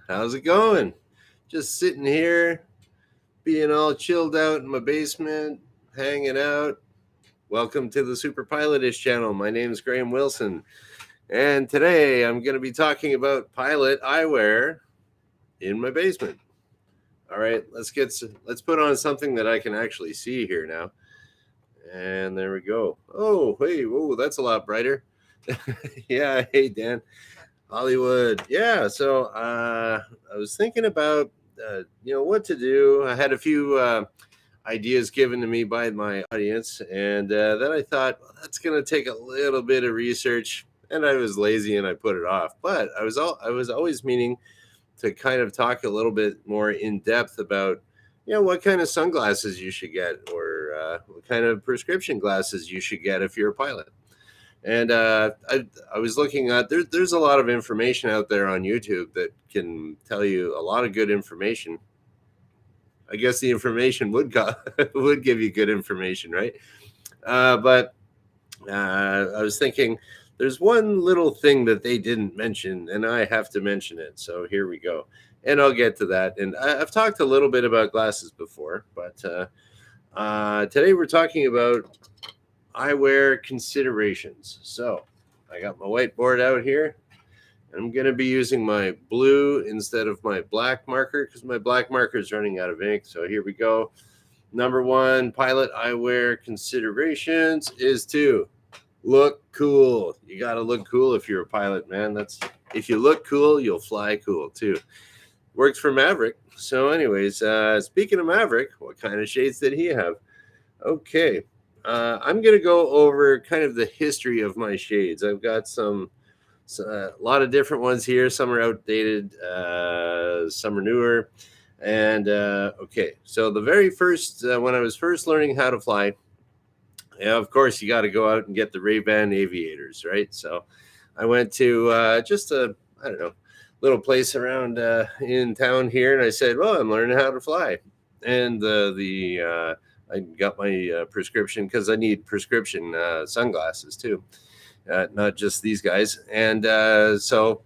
How's it going? Just sitting here, being all chilled out in my basement, hanging out. Welcome to the Superpilotish channel. My name is Graham Wilson, and today I'm going to be talking about pilot eyewear in my basement. All right, let's put on something that I can actually see here now. And there we go. Oh, hey, whoa, that's a lot brighter. Yeah, hey Dan. Hollywood. Yeah. So I was thinking about what to do. I had a few ideas given to me by my audience, and then I thought, well, that's going to take a little bit of research, and I was lazy and I put it off. But I was always meaning to kind of talk a little bit more in depth about what kind of sunglasses you should get, or what kind of prescription glasses you should get if you're a pilot. And I was looking at there's a lot of information out there on YouTube that can tell you a lot of good information. I guess the information would give you good information, right? But I was thinking there's one little thing that they didn't mention, and I have to mention it. So here we go. And I'll get to that. And I've talked a little bit about glasses before, but today we're talking about eyewear considerations. So I got my whiteboard out here. I'm going to be using my blue instead of my black marker because my black marker is running out of ink. So here we go. Number one, pilot eyewear considerations is to look cool. You got to look cool if you're a pilot, man. If you look cool, you'll fly cool too. Works for Maverick. So anyways, speaking of Maverick, what kind of shades did he have? Okay. I'm going to go over kind of the history of my shades. I've got a lot of different ones here. Some are outdated, some are newer. And okay, so the very first, when I was first learning how to fly, of course, you got to go out and get the Ray-Ban aviators, right? So I went to just a, I don't know, little place around in town here, and I said, well, I'm learning how to fly. And I got my prescription because I need prescription sunglasses too, not just these guys. And so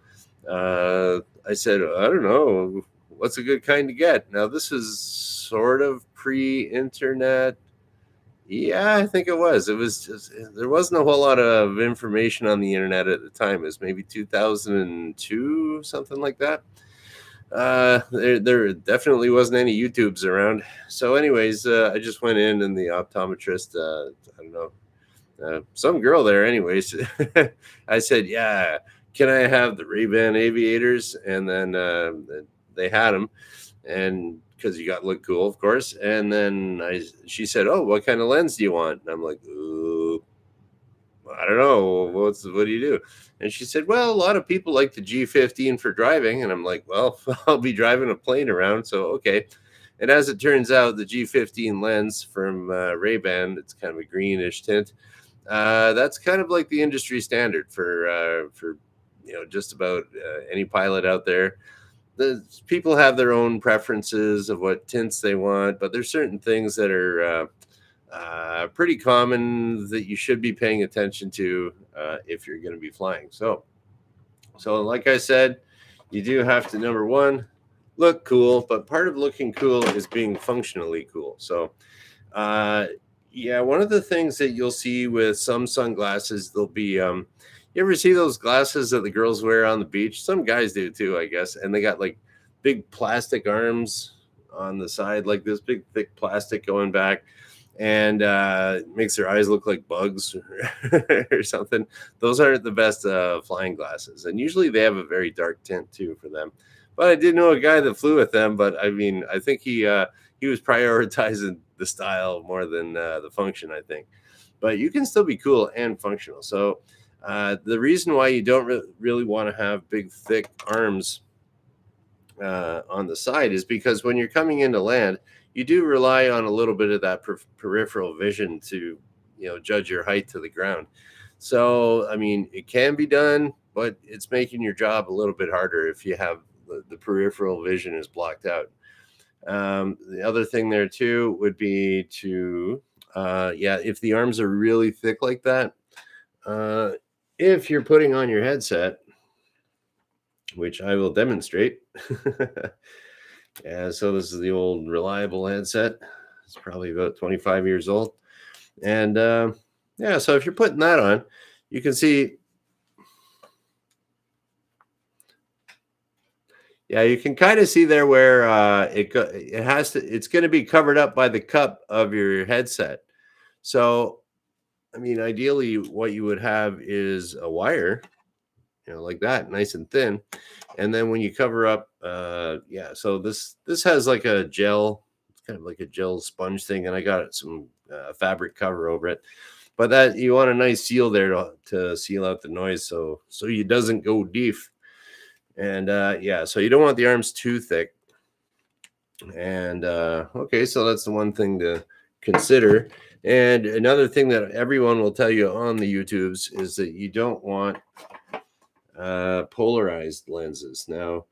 I said, I don't know, what's a good kind to get? Now, this is sort of pre-internet. Yeah, I think it was. It was just, there wasn't a whole lot of information on the internet at the time. It was maybe 2002, something like that. There definitely wasn't any YouTubes around. So, anyways, I just went in, and the optometrist, I don't know, some girl there. Anyways, I said, "Yeah, can I have the Ray-Ban aviators?" And then they had them, and because you got to look cool, of course. And then she said, "Oh, what kind of lens do you want?" And I'm like, "Ooh, I don't know. What do you do?" And she said, "Well, a lot of people like the G15 for driving." And I'm like, "Well, I'll be driving a plane around, so okay." And as it turns out, the G15 lens from Ray-Ban, it's kind of a greenish tint. That's kind of like the industry standard for just about any pilot out there. The people have their own preferences of what tints they want, but there's certain things that are pretty common that you should be paying attention to if you're going to be flying. So like I said, you do have to, number one, look cool, but part of looking cool is being functionally cool. So yeah, one of the things that you'll see with some sunglasses, they'll be you ever see those glasses that the girls wear on the beach? Some guys do too, I guess. And they got like big plastic arms on the side, like this big thick plastic going back, and makes their eyes look like bugs or something. Those aren't the best flying glasses, and usually they have a very dark tint too for them. But I did know a guy that flew with them, but I mean, I think he was prioritizing the style more than the function, I think. But you can still be cool and functional. So the reason why you don't really want to have big, thick arms on the side is because when you're coming into land, you do rely on a little bit of that peripheral vision to, judge your height to the ground. So, I mean, it can be done, but it's making your job a little bit harder if you have the peripheral vision is blocked out. The other thing there too would be to, if the arms are really thick like that, if you're putting on your headset, which I will demonstrate. Yeah, so this is the old reliable headset. It's probably about 25 years old. And yeah, so if you're putting that on, you can see, yeah, you can kind of see there where it has to, it's going to be covered up by the cup of your headset. So, I mean, ideally, what you would have is a wire, like that, nice and thin. And then when you cover up, yeah, so this has like a gel, it's kind of like a gel sponge thing, and I got some fabric cover over it. But that you want a nice seal there to seal out the noise, so it doesn't go deaf. And yeah, so you don't want the arms too thick. And okay, so that's the one thing to consider. And another thing that everyone will tell you on the YouTubes is that you don't want polarized lenses. Now,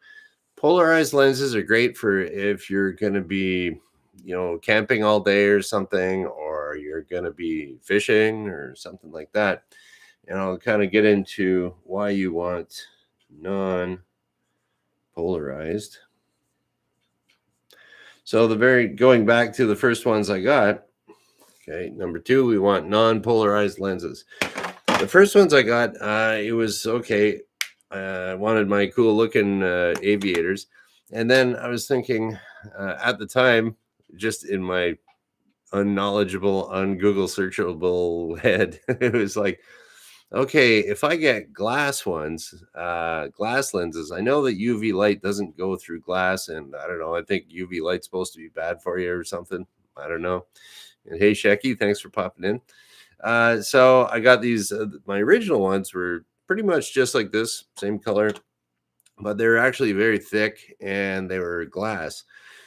polarized lenses are great for if you're going to be, camping all day or something, or you're going to be fishing or something like that. And I'll kind of get into why you want non polarized. So going back to the first ones I got. Okay, number two, we want non-polarized lenses. The first ones I got, it was okay. I wanted my cool looking aviators, and then I was thinking at the time, just in my unknowledgeable, Google searchable head, it was like, okay, if I get glass ones, glass lenses, I know that UV light doesn't go through glass, and I don't know. I think UV light's supposed to be bad for you or something. I don't know. And hey, Shecky, thanks for popping in. So I got these. My original ones were pretty much just like this, same color, but they were actually very thick and they were glass.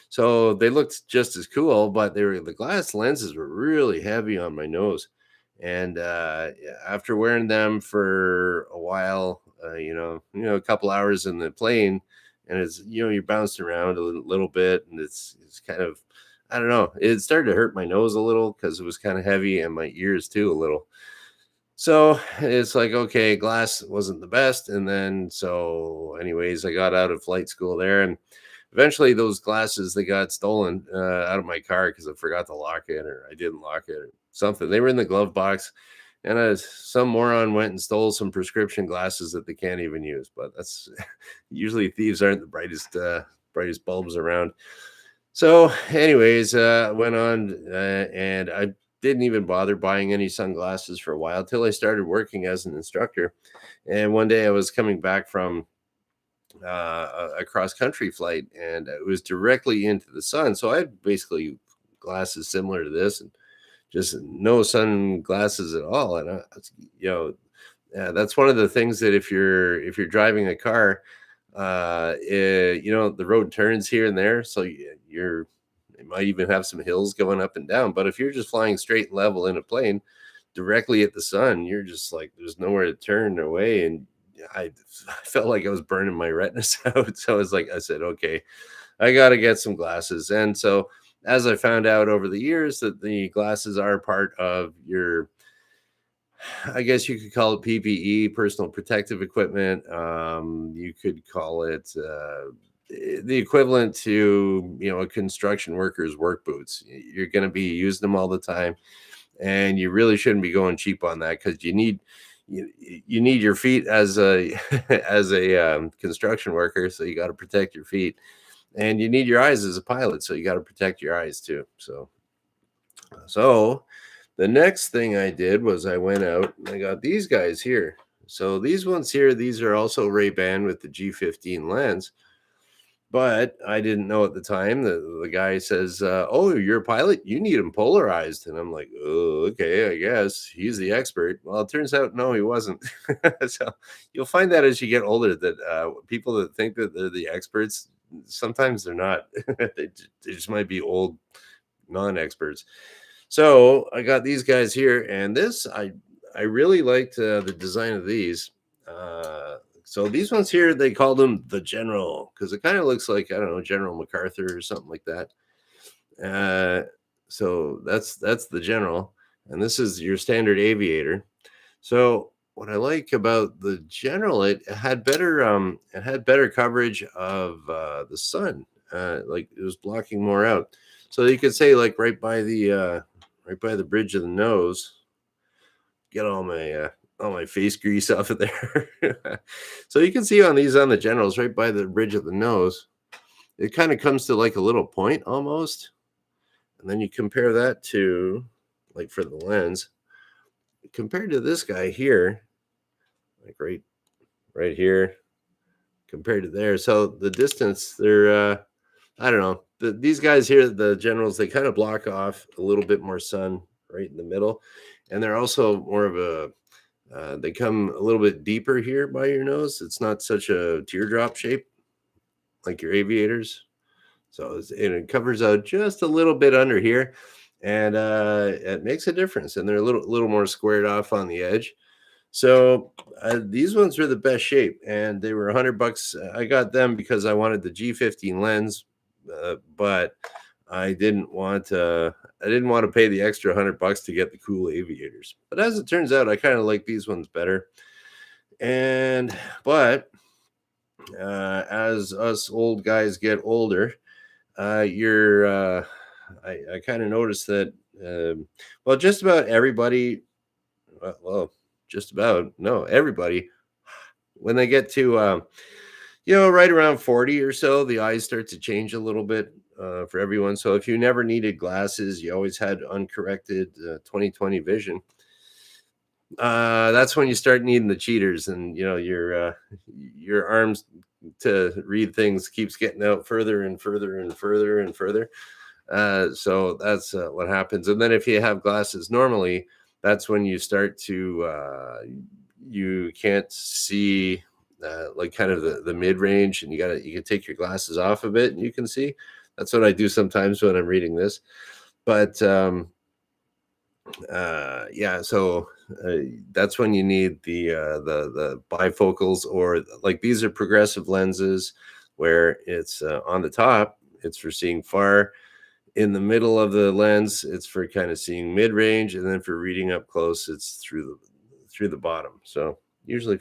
So they looked just as cool, but the glass lenses were really heavy on my nose. And yeah, after wearing them for a while, a couple hours in the plane, and it's you're bouncing around a little bit, and it's kind of, I don't know, it started to hurt my nose a little because it was kind of heavy, and my ears too a little. So it's like, okay, glass wasn't the best. And then, so, anyways, I got out of flight school there. And eventually, those glasses, they got stolen out of my car because I forgot to lock it, or I didn't lock it, or something. They were in the glove box. And some moron went and stole some prescription glasses that they can't even use. But that's usually thieves aren't the brightest bulbs around. So, anyways, went on and I didn't even bother buying any sunglasses for a while till I started working as an instructor. And one day I was coming back from a cross country flight, and it was directly into the sun. So I had basically glasses similar to this, and just no sunglasses at all. And you know, that's one of the things that if you're driving a car, the road turns here and there, so it might even have some hills going up and down. But if you're just flying straight and level in a plane directly at the sun, you're just like there's nowhere to turn away, and I felt like I was burning my retinas out. So I said, okay, I got to get some glasses. And so as I found out over the years that the glasses are part of your, I guess you could call it PPE, personal protective equipment. You could call it the equivalent to a construction worker's work boots. You're going to be using them all the time, and you really shouldn't be going cheap on that because you need your feet as a as a construction worker, so you got to protect your feet, and you need your eyes as a pilot, so you got to protect your eyes too. So the next thing I did was I went out and I got these guys here. So these ones here, these are also Ray-Ban with the G15 lens. But I didn't know at the time that the guy says, "Oh, you're a pilot. You need them polarized." And I'm like, "Oh, okay, I guess he's the expert." Well, it turns out no, he wasn't. So you'll find that as you get older, that people that think that they're the experts, sometimes they're not. They just might be old non-experts. So I got these guys here, and I really liked the design of these. So these ones here, they called them the General because it kind of looks like, I don't know, General MacArthur or something like that. So that's the General, and this is your standard aviator. So what I like about the general, it had better coverage of the sun. Like it was blocking more out. So you could say like right by the bridge of the nose, get all my face grease off of there. So you can see on the generals right by the bridge of the nose, it kind of comes to like a little point almost. And then you compare that to like for the lens, compared to this guy here, like right here compared to there. So the distance, I don't know. These guys here, the generals, they kind of block off a little bit more sun right in the middle, and they're also more of a. They come a little bit deeper here by your nose. It's not such a teardrop shape like your aviators. So and it covers out just a little bit under here, and it makes a difference. And they're a little more squared off on the edge. So these ones are the best shape, and they were $100. I got them because I wanted the G15 lens, but I didn't want to pay the extra $100 to get the cool aviators. But as it turns out, I kind of like these ones better. And as us old guys get older, you're I kind of noticed that well, just about everybody, well, just about no everybody, when they get to right around 40 or so, the eyes start to change a little bit for everyone. So if you never needed glasses, you always had uncorrected 20/20 vision. That's when you start needing the cheaters, and your arms to read things keeps getting out further and further and further and further. So that's what happens. And then if you have glasses normally, that's when you start to you can't see like kind of the mid range, and you can take your glasses off a bit and you can see. That's what I do sometimes when I'm reading this. But yeah, so that's when you need the bifocals, or like these are progressive lenses where it's on the top, it's for seeing far. In the middle of the lens, it's for kind of seeing mid range, and then for reading up close, it's through the bottom. So usually,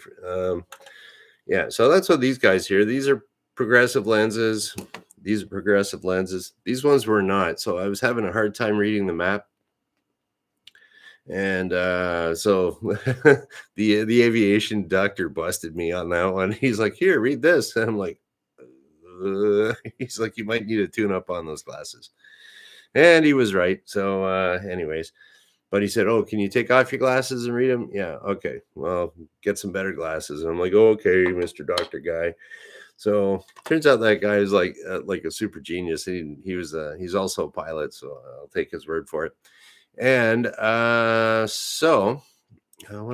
yeah. So that's what these guys here. These are progressive lenses. These are progressive lenses. These ones were not. So I was having a hard time reading the map, and so the aviation doctor busted me on that one. He's like, "Here, read this," and I'm like, he's like, "You might need to tune up on those glasses." And he was right. So, anyways, but he said, "Oh, can you take off your glasses and read them?" Yeah, okay. Well, get some better glasses. And I'm like, "Oh, okay, Mr. Doctor Guy." So turns out that guy is like a super genius. He's also a pilot, so I'll take his word for it. And what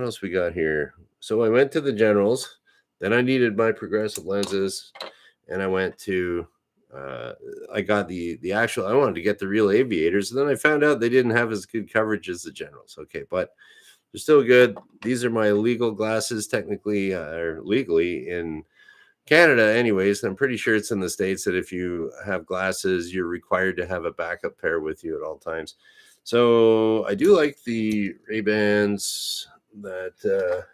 else we got here? So I went to the generals. Then I needed my progressive lenses, and I got the actual. I wanted to get the real aviators, and then I found out they didn't have as good coverage as the generals. Okay, but they're still good. These are my legal glasses, technically or legally in Canada, anyways. I'm pretty sure it's in the States that if you have glasses, you're required to have a backup pair with you at all times. So I do like the Ray-Bans that.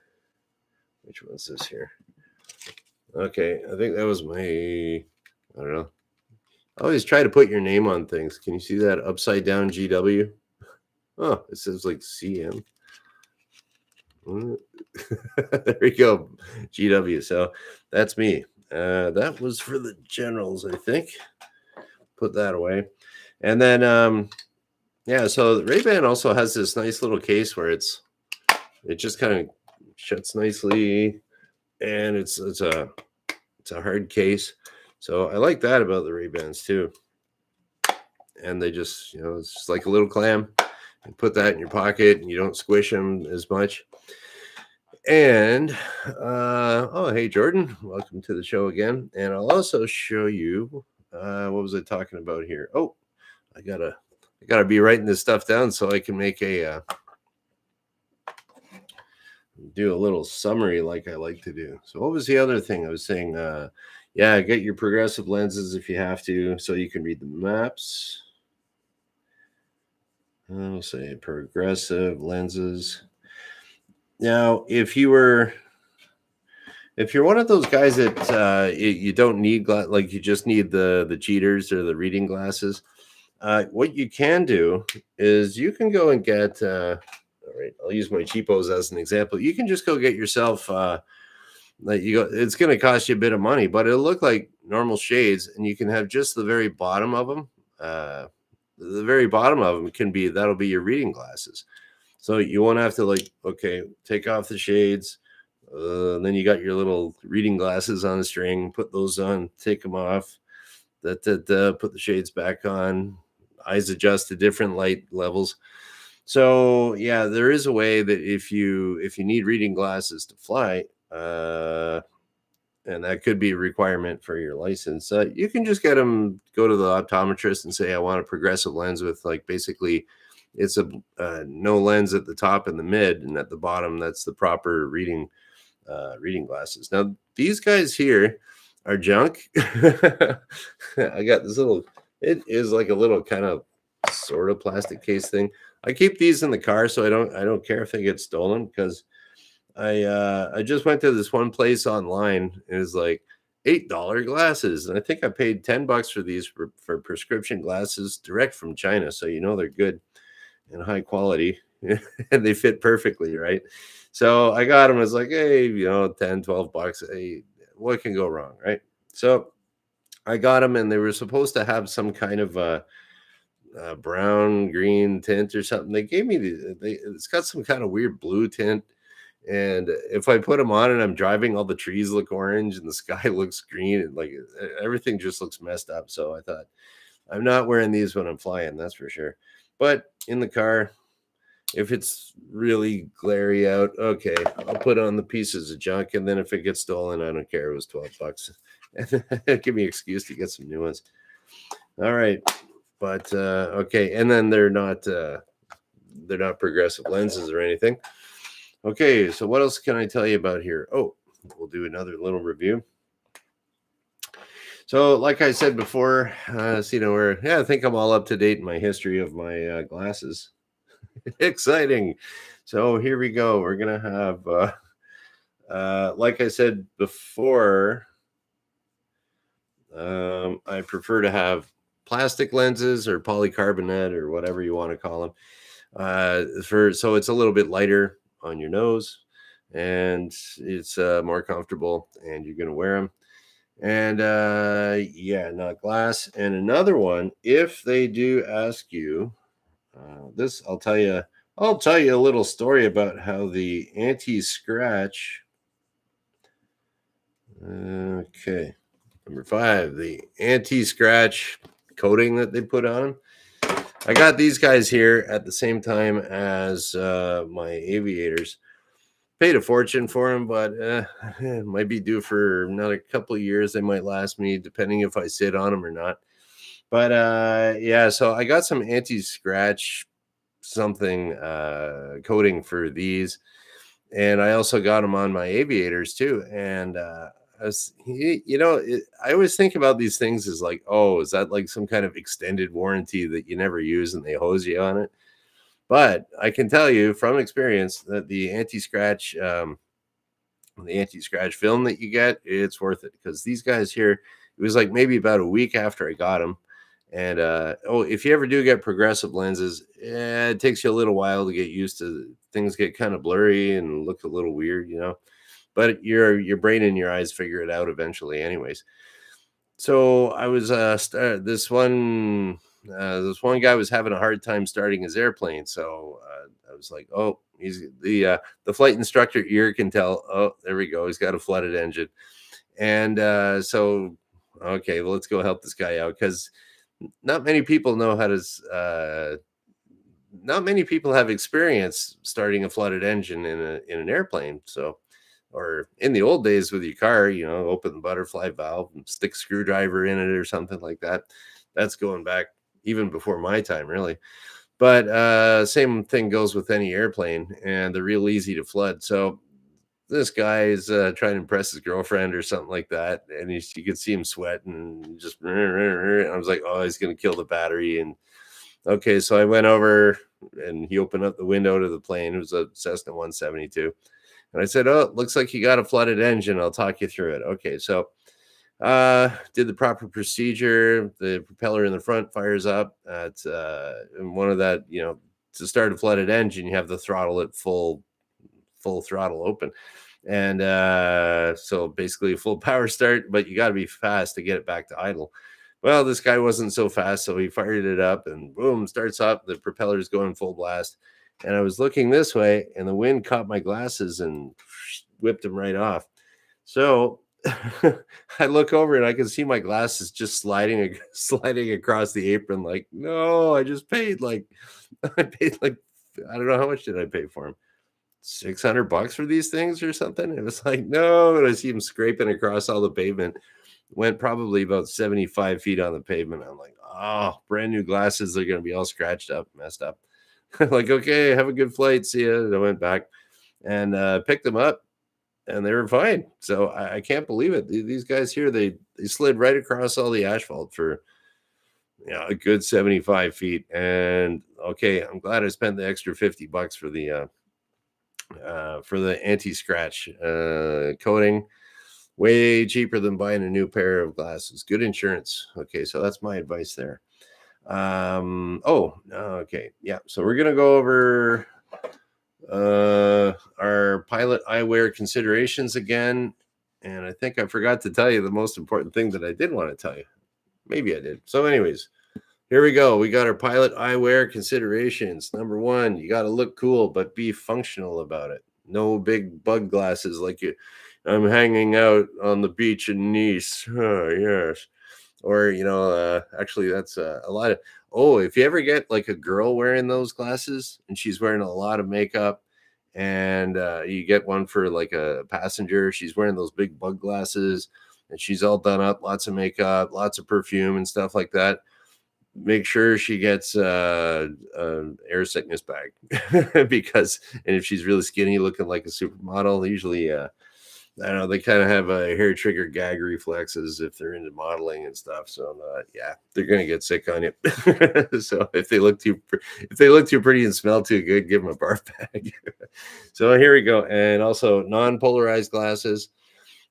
Which one's this here? Okay, I think that was I don't know. I always try to put your name on things. Can you see that upside down GW? Oh, it says like CM. There we go, GW. So that's me. That was for the generals, I think. Put that away, and then yeah. So the Ray-Ban also has this nice little case where it just kind of shuts nicely, and it's a hard case. So I like that about the Ray-Bans too. And they just, it's just like a little clam. You put that in your pocket and you don't squish them as much. And oh, hey Jordan, welcome to the show again. And I'll also show you what was I talking about here? Oh, I gotta be writing this stuff down so I can make do a little summary like I like to do. So what was the other thing I was saying? Yeah, get your progressive lenses if you have to, so you can read the maps. I'll say progressive lenses. Now, if you're one of those guys that you don't need like you just need the cheaters or the reading glasses, what you can do is you can go and get. All right, I'll use my cheapos as an example. You can just go get yourself. Like you go, it's going to cost you a bit of money, but it'll look like normal shades, and you can have just the very bottom of them. The very bottom of them can be that'll be your reading glasses. So you won't have to like, okay, take off the shades. Then you got your little reading glasses on a string. Put those on, take them off. Put the shades back on. Eyes adjust to different light levels. So yeah, there is a way that if you need reading glasses to fly, and that could be a requirement for your license. You can just get them, go to the optometrist and say, I want a progressive lens with like basically it's a no lens at the top and the mid, and at the bottom, that's the proper reading glasses. Now, these guys here are junk. I got this little, it is like a little kind of sort of plastic case thing. I keep these in the car so I don't care if they get stolen because I just went to this one place online. It was like $8 glasses, and I think I paid $10 for these for prescription glasses direct from China. So you know they're good and high quality, and they fit perfectly, right? So I got them. It's like, hey, 10, $12. Hey, what can go wrong, right? So I got them, and they were supposed to have some kind of brown green tint or something. They gave me it's got some kind of weird blue tint. And if I put them on and I'm driving, all the trees look orange and the sky looks green, and like everything just looks messed up. So I thought, I'm not wearing these when I'm flying, that's for sure. But in the car, if it's really glary out, okay, I'll put on the pieces of junk. And then if it gets stolen, I don't care. It was $12. Give me an excuse to get some new ones. All right. But okay. And then they're not progressive lenses or anything. Okay, so what else can I tell you about here? Oh, we'll do another little review. So, like I said before, I think I'm all up to date in my history of my glasses. Exciting. So here we go. We're gonna have, like I said before, I prefer to have plastic lenses or polycarbonate or whatever you want to call them. So it's a little bit lighter on your nose, and it's more comfortable, and you're gonna wear them. And yeah, not glass. And another one, if they do ask you, this I'll tell you a little story about how the anti-scratch. Okay, number 5, the anti-scratch coating that they put on. I got these guys here at the same time as my aviators. Paid a fortune for them, but it might be due for another couple of years. They might last me, depending if I sit on them or not. But yeah, so I got some anti-scratch something coating for these, and I also got them on my aviators too. And I always think about these things as like, oh, is that like some kind of extended warranty that you never use and they hose you on it? But I can tell you from experience that the anti-scratch film that you get, it's worth it, because these guys here, it was like maybe about a week after I got them. And if you ever do get progressive lenses, it takes you a little while to get used to. Things get kind of blurry and look a little weird, but your brain and your eyes figure it out eventually anyways. So I was this one guy was having a hard time starting his airplane. So I was like, oh, he's the flight instructor ear can tell, oh, there we go, he's got a flooded engine. And so okay, well, let's go help this guy out, because not many people know how to not many people have experience starting a flooded engine in an airplane. So, or in the old days with your car, open the butterfly valve and stick a screwdriver in it or something like that. That's going back even before my time, really. But same thing goes with any airplane, and they're real easy to flood. So this guy is trying to impress his girlfriend or something like that, and you could see him sweating and just. And I was like, oh, he's gonna kill the battery. And okay, so I went over. And he opened up the window to the plane. It was a Cessna 172. And I said, "Oh, it looks like you got a flooded engine. I'll talk you through it." Okay, so did the proper procedure. The propeller in the front fires up. And one of that, to start a flooded engine, you have the throttle at full throttle open. And so basically a full power start, but you got to be fast to get it back to idle. Well, this guy wasn't so fast, so he fired it up and boom, starts up. The propeller's going full blast. And I was looking this way, and the wind caught my glasses and whipped them right off. So I look over and I can see my glasses just sliding across the apron. Like, no, I just paid like I paid like I don't know how much did I pay for them. $600 for these things or something. It was like, no, and I see him scraping across all the pavement. Went probably about 75 feet on the pavement. I'm like, oh, brand new glasses. They're going to be all scratched up, messed up. Like, okay, have a good flight. See ya. And I went back and picked them up and they were fine. So I can't believe it. These guys here, they slid right across all the asphalt for a good 75 feet. And okay, I'm glad I spent the extra $50 for the anti-scratch coating. Way cheaper than buying a new pair of glasses. Good insurance. Okay, so that's my advice there. Okay, yeah. So we're gonna go over our pilot eyewear considerations again, and I think I forgot to tell you the most important thing that I did want to tell you. Maybe I did. So, anyways, here we go. We got our pilot eyewear considerations. Number one, you got to look cool, but be functional about it. No big bug glasses like I'm hanging out on the beach in Nice. Oh, yes. Or, actually, that's a lot of. Oh, if you ever get like a girl wearing those glasses and she's wearing a lot of makeup and you get one for like a passenger, she's wearing those big bug glasses and she's all done up, lots of makeup, lots of perfume and stuff like that. Make sure she gets air sickness bag because, and if she's really skinny looking like a supermodel, usually I don't know, they kind of have a hair trigger gag reflexes if they're into modeling and stuff. So yeah, they're gonna get sick on you. So if they look too pretty and smell too good, give them a barf bag. So here we go. And also non-polarized glasses.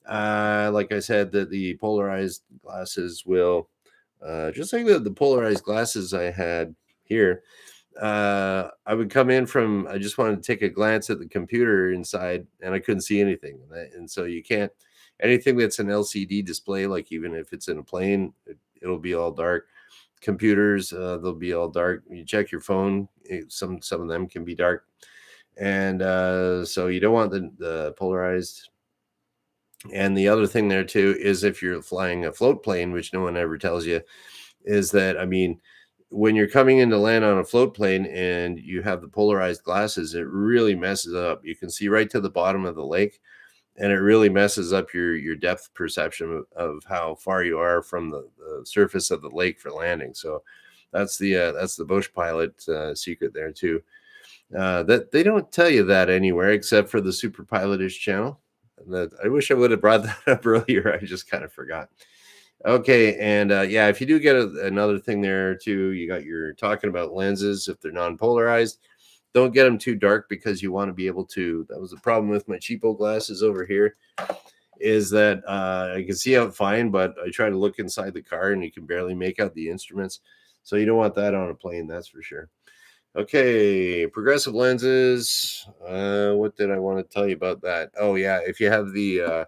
Like I said, that the polarized glasses will just like the polarized glasses I had here. I would come in from, I just wanted to take a glance at the computer inside and I couldn't see anything. And so you can't, anything that's an LCD display, like even if it's in a plane, it'll be all dark. Computers, they'll be all dark. You check your phone, some of them can be dark. And so you don't want the polarized. And the other thing there too is if you're flying a float plane, which no one ever tells you, is that, I mean, when you're coming in to land on a float plane and you have the polarized glasses, it really messes up. You can see right to the bottom of the lake, and it really messes up your depth perception of how far you are from the surface of the lake for landing. So that's the bush pilot secret there too. That they don't tell you that anywhere except for the superpilotish channel. That I wish I would have brought that up earlier. I just kind of forgot. Okay, and yeah, if you do get another thing there too, you're talking about lenses. If they're non-polarized, don't get them too dark because you want to be able to. That was the problem with my cheapo glasses over here, is that I can see out fine, but I try to look inside the car and you can barely make out the instruments. So you don't want that on a plane, that's for sure. Okay, progressive lenses. What did I want to tell you about that? Oh yeah, if you have the,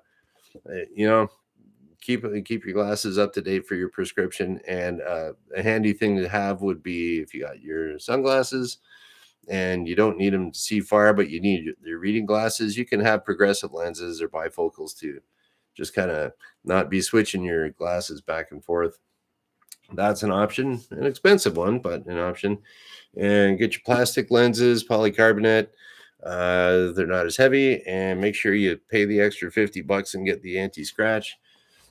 keep your glasses up to date for your prescription. And a handy thing to have would be if you got your sunglasses and you don't need them to see far, but you need your reading glasses. You can have progressive lenses or bifocals to just kind of not be switching your glasses back and forth. That's an option, an expensive one, but an option. And get your plastic lenses, polycarbonate. They're not as heavy, and make sure you pay the extra $50 and get the anti-scratch,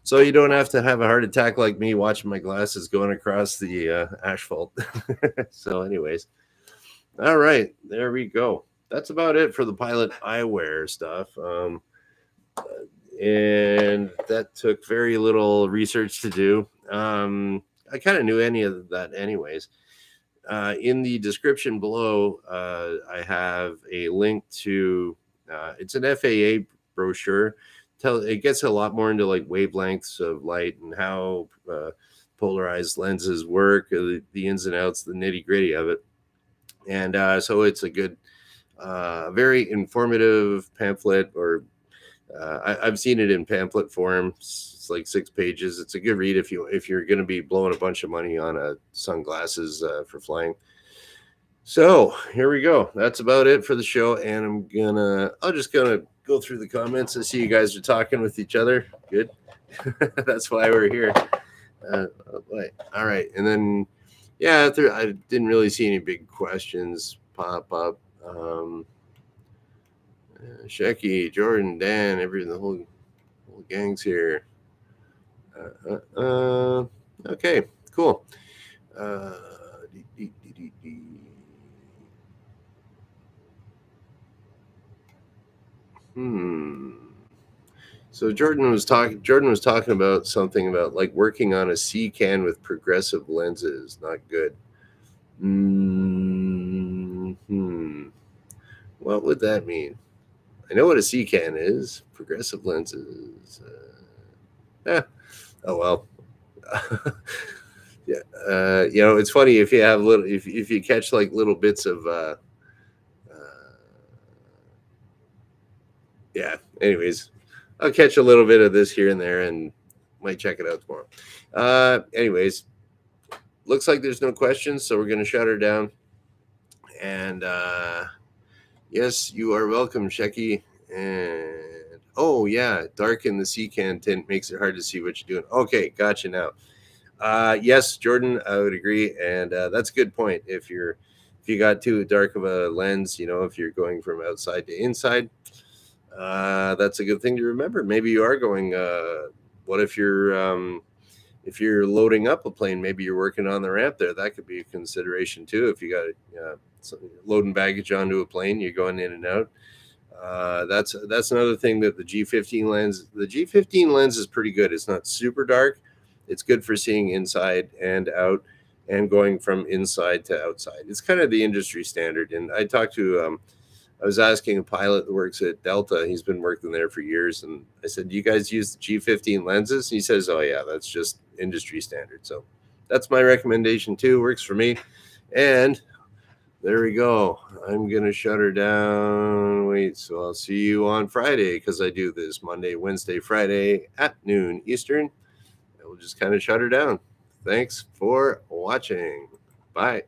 so you don't have to have a heart attack like me watching my glasses going across the asphalt. So, anyways, all right, there we go. That's about it for the pilot eyewear stuff. And that took very little research to do. I kind of knew any of that anyways. in the description below, I have a link to it's an FAA brochure. It gets a lot more into like wavelengths of light and how polarized lenses work, the ins and outs, the nitty gritty of it. And so it's a good, very informative pamphlet, or I've seen it in pamphlet form. It's like 6 pages. It's a good read if you're going to be blowing a bunch of money on sunglasses for flying. So here we go. That's about it for the show, and I'm just gonna go through the comments. I see you guys are talking with each other. Good. That's why we're here. All right, and then yeah, I didn't really see any big questions pop up. Shecky, Jordan, Dan, the whole gang's here. Okay, cool. So Jordan was talking about something about like working on a C can with progressive lenses. Not good. What would that mean? I know what a C can is. Progressive lenses. Oh well. Yeah. It's funny if you have if you catch like little bits of yeah. Anyways, I'll catch a little bit of this here and there and might check it out tomorrow. Anyways, looks like there's no questions, so we're going to shut her down. And yes, you are welcome, Shecky. And oh yeah, dark in the C can tint makes it hard to see what you're doing. Okay, gotcha now. Yes, Jordan, I would agree, and that's a good point. If you got too dark of a lens, if you're going from outside to inside, that's a good thing to remember. Maybe you are going. What if you're loading up a plane? Maybe you're working on the ramp there. That could be a consideration too. If you got loading baggage onto a plane, you're going in and out. That's another thing that the G15 lens is pretty good. It's not super dark. It's good for seeing inside and out and going from inside to outside. It's kind of the industry standard. And I was asking a pilot that works at Delta. He's been working there for years. And I said, do you guys use the G15 lenses? And he says, oh yeah, that's just industry standard. So that's my recommendation too. Works for me. And there we go. I'm going to shut her down. Wait, so I'll see you on Friday because I do this Monday, Wednesday, Friday at noon Eastern. We'll just kind of shut her down. Thanks for watching. Bye.